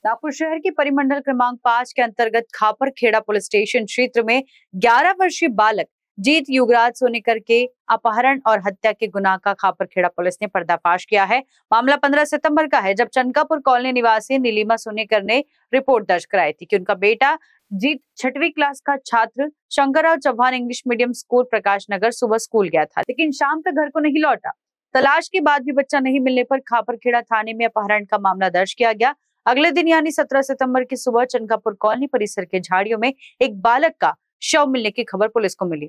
नागपुर शहर के परिमंडल क्रमांक 5 के अंतर्गत खापरखेड़ा पुलिस स्टेशन क्षेत्र में 11 वर्षीय बालक जीत युगराज सोनेकर के अपहरण और हत्या के गुनाह का खापरखेड़ा पुलिस ने पर्दाफाश किया है। मामला 15 सितंबर का है, जब चनकापुर कॉलोनी निवासी नीलिमा सोनेकर ने रिपोर्ट दर्ज कराई थी कि उनका बेटा जीत 6वीं क्लास का छात्र Shankarrao Chauhan English medium school Prakash Nagar सुबह स्कूल गया था, लेकिन शाम तक घर को नहीं लौटा। तलाश के बाद भी बच्चा नहीं मिलने पर खापरखेड़ा थाने में अपहरण का मामला दर्ज किया गया। अगले दिन यानी 17 सितंबर की सुबह चनकापुर कॉलोनी परिसर के झाड़ियों में एक बालक का शव मिलने की खबर पुलिस को मिली।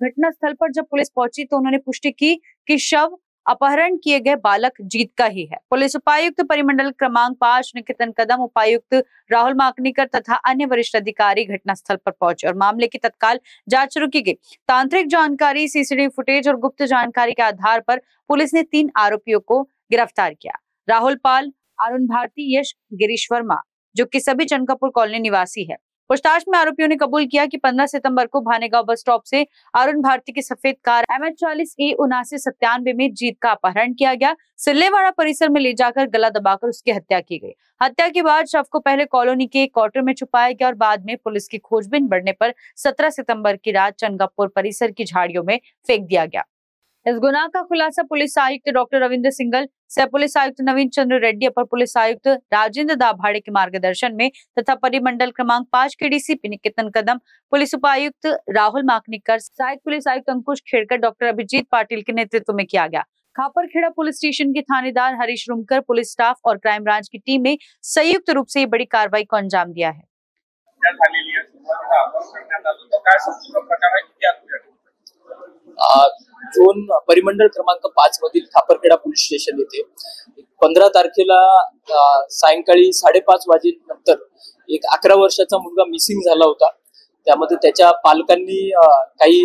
घटना स्थल पर जब पुलिस पहुंची तो उन्होंने पुष्टि की कि शव अपहरण किए गए बालक जीत का ही है। पुलिस उपायुक्त परिमंडल क्रमांक 5 निकेतन कदम, उपायुक्त राहुल माकनीकर तथा अन्य वरिष्ठ अधिकारी घटनास्थल पर पहुंचे और मामले की तत्काल जांच शुरू की गई। तांत्रिक जानकारी, सीसीटीवी फुटेज और गुप्त जानकारी के आधार पर पुलिस ने 3 आरोपियों को गिरफ्तार किया। राहुल पाल, अरुण भारती, यश गिरीश वर्मा, जो कि सभी चनकापुर कॉलोनी निवासी है। पूछताछ में आरोपियों ने कबूल किया कि 15 सितंबर को भानेगांव बस स्टॉप से अरुण भारती की सफेद कार MH40E7997 में जीत का अपहरण किया गया। सिल्लेवाड़ा परिसर में ले जाकर गला दबाकर उसकी हत्या की गई। हत्या के बाद शव को पहले कॉलोनी के एक क्वार्टर में छुपाया गया और बाद में पुलिस की खोजबीन बढ़ने पर 17 सितंबर की रात चनकापुर परिसर की झाड़ियों में फेंक दिया गया। इस गुनाह का खुलासा पुलिस आयुक्त डॉक्टर रविंद्र सिंघल, सह पुलिस आयुक्त नवीन चंद्र रेड्डी, अपर पुलिस आयुक्त राजेंद्र दाभाड़े के मार्गदर्शन में तथा परिमंडल क्रमांक 5 के डीसीपी निकेतन कदम, पुलिस उपायुक्त राहुल माकनीकर, सहायक पुलिस आयुक्त अंकुश खेड़कर, डॉक्टर अभिजीत पाटिल के नेतृत्व में किया गया। खापरखेड़ा पुलिस स्टेशन के थानेदार हरीश रुमकर, पुलिस स्टाफ और क्राइम ब्रांच की टीम ने संयुक्त रूप से ये बड़ी कार्रवाई को अंजाम दिया है। जोन परिमंडल क्रमांक 5 मधील खापरखेड़ा पोलीस स्टेशन येथे 15 तारखेला सायंकाळी 5:30 वाजेनंतर एक 11 वर्षाचा मुलगा मिसिंग झाला होता। त्यामध्ये त्याच्या पालकांनी काही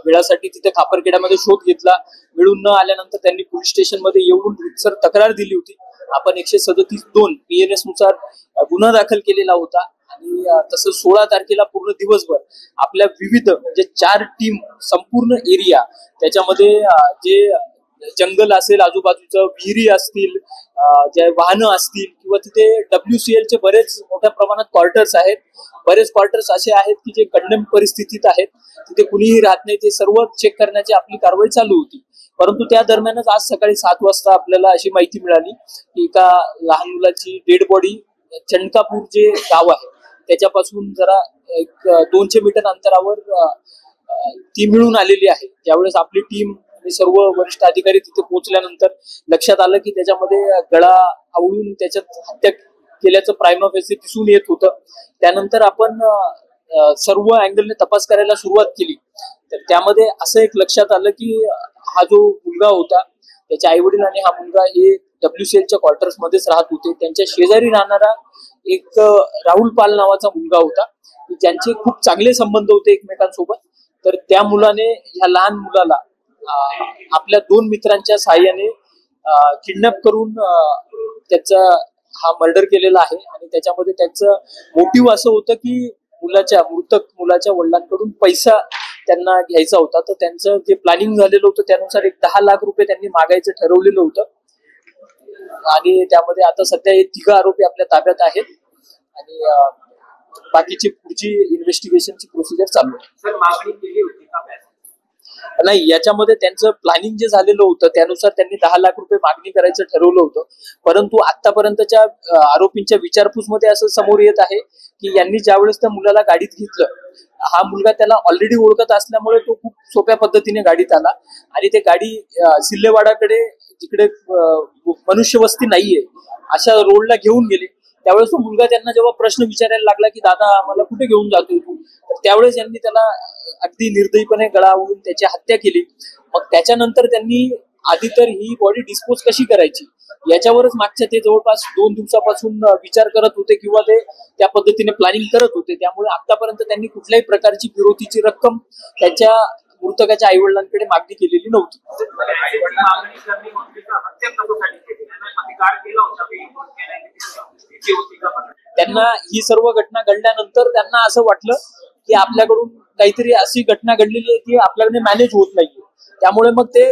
वेळासाठी तिथे खापरखेड्यामध्ये शोध घेतला। मिळून न आल्यानंतर त्यांनी पोलीस स्टेशन मध्ये येऊन रितसर तक्रार दिली होती। आपण 137(2) PNS नुसार गुन्हा दाखल केलेला होता आणि तसं 16 तारखेला पूर्ण दिवसभर आपल्या विविध म्हणजे 4 टीम संपूर्ण एरिया त्याच्यामध्ये जे जंगल असेल, आजूबाजूचं विहिरी असतील, जे वाहनं असतील किंवा तिथे WCL चे बरेच मोठ्या प्रमाणात क्वार्टर्स आहेत। बरेच क्वार्टर्स असे आहेत की जे कंडेम परिस्थितीत आहेत, तिथे कुणीही राहत नाही। ते सर्व चेक करण्याची आपली कारवाई चालू होती। परंतु त्या दरम्यानच आज सकाळी 7 वाजता आपल्याला अशी माहिती मिळाली की एका लहान मुलाची डेड बॉडी चनकापूर जे गाव आहे त्याच्यापासून जरा एक 200 मीटर अंतरावर ती मिळून आलेली आहे। त्यावेळेस आपली टीम आणि सर्व वरिष्ठ अधिकारी तिथे पोहोचल्यानंतर लक्षात आलं की त्याच्यामध्ये गळा आवळून त्याच्यात हत्या केल्याचं प्रायमा फेसी दिसून येत होतं। त्यानंतर आपण सर्व अँगलने तपास करायला सुरुवात केली, तर त्यामध्ये असं एक लक्षात आलं की हा जो मुलगा होता त्याच्या आई वडील आणि हा मुलगा हे WCLच्या क्वार्टर्स मध्येच राहत होते। त्यांच्या शेजारी राहणारा एक राहुल पाल नावाचा मुलगा होता, ज्यांचे खूप चांगले संबंध होते एकमेकांसोबत। तर त्या मुलाने ह्या लहान मुलाला आपल्या 2 मित्रांच्या सहाय्याने किडनॅप करून त्याचा हा मर्डर केलेला आहे आणि त्याच्यामध्ये त्याचं मोटिव्ह असं होतं की मृतक मुलाच्या वडिलांकडून पैसा त्यांना घ्यायचा होता। तर त्यांचं जे प्लॅनिंग झालेलं होतं त्यानुसार एक 10 लाख रुपये त्यांनी मागायचं ठरवलेलं होतं आणि त्यामध्ये आता सध्या हे 3 आरोपी आपल्या ताब्यात आहेत आणि बाकीची पुढची इन्व्हेस्टिगेशनची प्रोसिजर चालू आहे। सर, मागणी केली होती का? नाही, याच्यामध्ये त्यांचं प्लॅनिंग जे झालेलं होतं त्यानुसार त्यांनी 10 लाख रुपये मागणी करायचं ठरवलं होतं। परंतु आतापर्यंतच्या आरोपींच्या विचारपूस मध्ये असं समोर येत आहे की यांनी ज्यावेळेस त्या मुलाला गाडीत घेतलं, हा मुलगा त्याला ऑलरेडी ओळखत असल्यामुळे तो खूप सोप्या पद्धतीने गाडीत आला आणि ते गाडी सिल्लेवाडाकडे जिकडे मनुष्यवस्ती नाहीये अशा रोडला घेऊन गेले। त्यावेळेस तो मुलगा त्यांना जेव्हा प्रश्न विचारायला लागला की दादा आम्हाला कुठे घेऊन जातोय तू, तर त्यावेळेस यांनी त्याला अगदी निर्दयीपणे गळा आवळून त्याची हत्या केली। मग त्याच्यानंतर त्यांनी आधी तर ही बॉडी डिस्पोज कशी करायची याच्यावरच मागच्या ते जवळपास 2 दिवसापासून विचार करत होते किंवा ते त्या पद्धतीने प्लॅनिंग करत होते। त्यामुळे आतापर्यंत त्यांनी कुठल्याही प्रकारची फिरवतीची रक्कम त्याच्या मृतकाच्या आई वडिलांकडे मागणी केलेली नव्हती। त्यांना ही सर्व घटना घडल्यानंतर त्यांना असं वाटलं की आपल्याकडून काहीतरी अशी घटना घडलेली आहे की आपल्याकडे मॅनेज होत नाहीये। त्यामुळे मग ते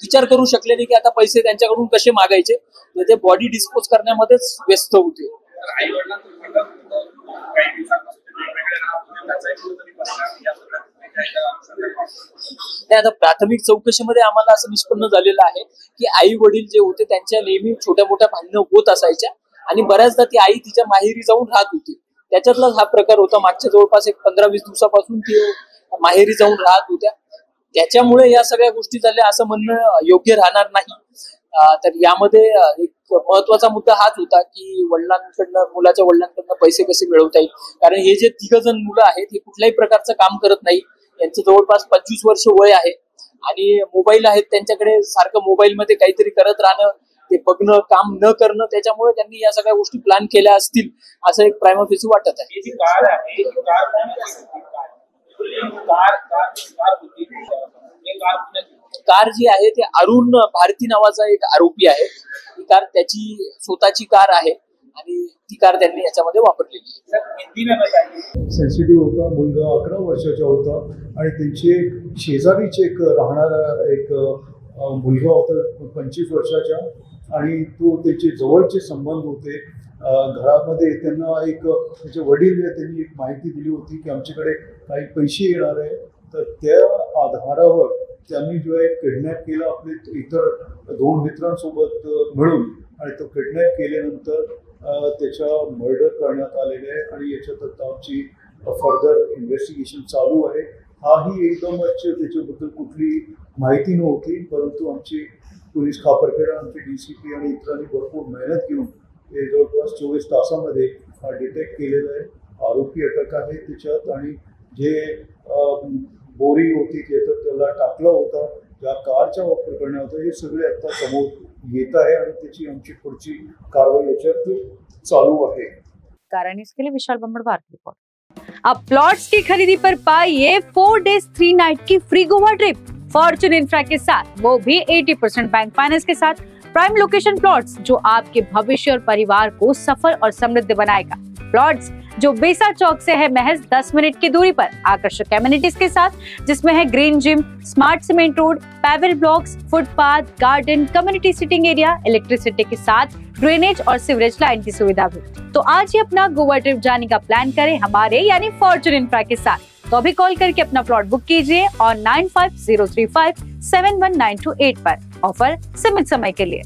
विचार करू शकले नाही की आता पैसे त्यांच्याकडून कसे मागायचे, ते बॉडी डिस्पोज करण्यामध्येच व्यस्त होते। नाही, आता प्राथमिक चौकशीमध्ये आम्हाला असं निष्पन्न झालेलं आहे की आई वडील जे होते त्यांच्या नेहमी छोट्या मोठ्या भांडणं होत असायच्या आणि बऱ्याचदा ती आई तिच्या माहेरी जाऊन राहत होती. त्याच्यातलाच हा प्रकार होता. मागच्या जवळपास एक 15-20 दिवसापासून ती माहेरी जाऊन राहत होत्या. त्याच्यामुळे या सगळ्या गोष्टी झाल्या असं म्हणणं योग्य राहणार नाही. तर यामध्ये एक महत्वाचा मुद्दा हाच होता की मुलाच्या वडिलांकडनं पैसे कसे मिळवता येईल. कारण हे जे 3 जण मुलं आहेत हे कुठल्याही प्रकारचं काम करत नाही. यांचं जवळपास 25 वर्ष वय आहे आणि मोबाईल आहेत त्यांच्याकडे. सारखं मोबाईल मध्ये काहीतरी करत राहणं, ते बघणं, काम न करणं, त्याच्यामुळे त्यांनी या सगळ्या गोष्टी प्लॅन केल्या असतील असं एक प्रायमा फेसी वाटत आहे. कार जी आहे ते अरुण भारती नावाचा एक आरोपी आहे. ही कार त्याची स्वतःची कार आहे आणि ती कार त्यांनी याच्यामध्ये वापरलेली आहे. सेन्सिटिव्ह होता मुलगा, 11 वर्षाचा होता आणि त्यांचे शेजारीच एक राहणारा एक मुलगा होता 25 वर्षाचा आणि तो त्याचे जवळचे संबंध होते. घरामध्ये त्यांना एक त्याचे वडील त्यांनी एक माहिती दिली होती की आमच्याकडे काही पैसे येणार आहे. तर त्या आधारावर त्यांनी जो आहे किडनॅप केला आपले इतर 2 मित्रांसोबत मिळून आणि तो किडनॅप केल्यानंतर त्याच्या मर्डर करण्यात आलेले आहे आणि याच्यात आता आमची फर्दर इन्व्हेस्टिगेशन चालू आहे. हाही एकदमच त्याच्याबद्दल कुठली माहिती नव्हती, परंतु आमची पोलीस खापरखेडा, आमचे DCP आणि इतरांनी भरपूर मेहनत घेऊन हे जवळपास 24 तासामध्ये हा डिटेक्ट केलेला आहे. आरोपी अटक आहे त्याच्यात आणि जे बोरी होती त्याच्यात त्याला टाकला होता, ज्या कारचा वापर करण्यात होता, हे सगळे आता समोर येत आहे आणि त्याची आमची पुढची कारवाई याच्यात चालू आहे. कारण इसके लिए विशाल बम्बड़वार की रिपोर्ट। अब प्लॉट्स की खरीदी पर पाइए 4 days 3 night की free Goa trip fortune infra के साथ, वो भी 80% बैंक फाइनेंस के साथ। प्राइम लोकेशन प्लॉट्स जो आपके भविष्य और परिवार को सफल और समृद्ध बनाएगा। प्लॉट्स जो बेसा चौक से है महज 10 मिनट की दूरी पर, आकर्षक एमिनिटीज के साथ, जिसमें है green gym, smart cement road, paver blocks, footpath, garden, community sitting area, electricity के साथ ड्रेनेज और सीवरेज लाइन की सुविधा भी। तो आज ही अपना गोवा ट्रिप जाने का प्लान करें हमारे यानी फॉर्च्यून इंफ्रा के साथ। तो अभी कॉल करके अपना प्लॉट बुक कीजिए और 9503571928 पर। ऑफर सीमित समय के लिए।